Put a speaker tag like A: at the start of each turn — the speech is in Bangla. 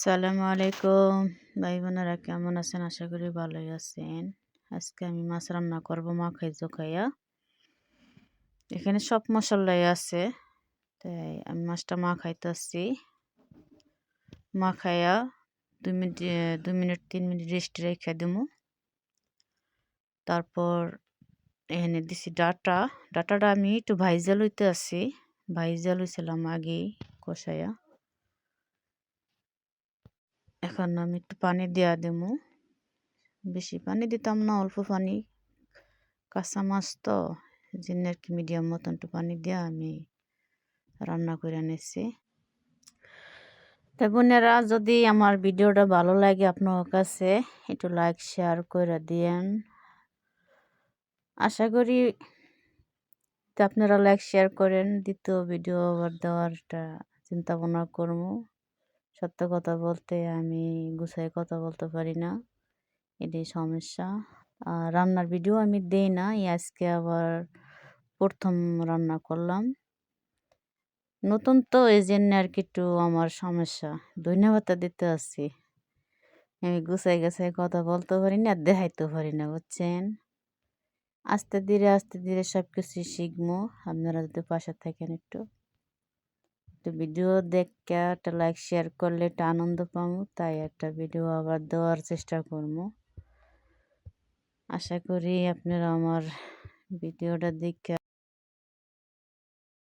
A: সালামু আলাইকুম ভাই বোনেরা, কেমন আছেন? আশা করি ভালোই আছেন। আজকে আমি মাছ রান্না করব মাখাই জোখাইয়া। এখানে সব মশলাই আছে, তাই আমি মাছটা মাখাইতেছি। মাখাইয়া 2 মিনিট 3 মিনিট রেস্ট রেখে দেবো। তারপর এখানে দিছি ডাটাটা আমি একটু ভাইজা লইতে আছি। ভাইজা লইছিলাম আগেই কষাইয়া। এখন আমি একটু পানি দিয়া দেবো। বেশি পানি দিতাম না, অল্প পানি, কাঁচা মাছ তো জন্য আর কি মিডিয়াম মতন একটু পানি দিয়ে আমি রান্না করে নিচ্ছি। তা বোনেরা, যদি আমার ভিডিওটা ভালো লাগে আপনার কাছে, একটু লাইক শেয়ার করে দিয়েন। আশা করি আপনারা লাইক শেয়ার করেন। দ্বিতীয় ভিডিও আবার দেওয়ারটা চিন্তা ভাবনা করবো। সত্য কথা বলতে আমি গুছাই কথা বলতে পারি না, এটাই সমস্যা। আর রান্নার ভিডিও আমি দেই না, আজকে আবার প্রথম রান্না করলাম, নতুন তো এই জন্য আর কি একটু আমার সমস্যা। ধন্যবাদ দিতে আসছি, আমি গুছাই গাছাই কথা বলতে পারি না, দেখাইতে পারি না, বুঝছেন। আস্তে ধীরে সব কিছু শিখবো। আপনারা যদি পাশে থাকেন, একটু ভিডিও দেখে একটা লাইক শেয়ার করলে একটা আনন্দ পাবো, তাই একটা ভিডিও আবার দেওয়ার চেষ্টা করবো। আশা করি আপনারা আমার ভিডিওটা দেখে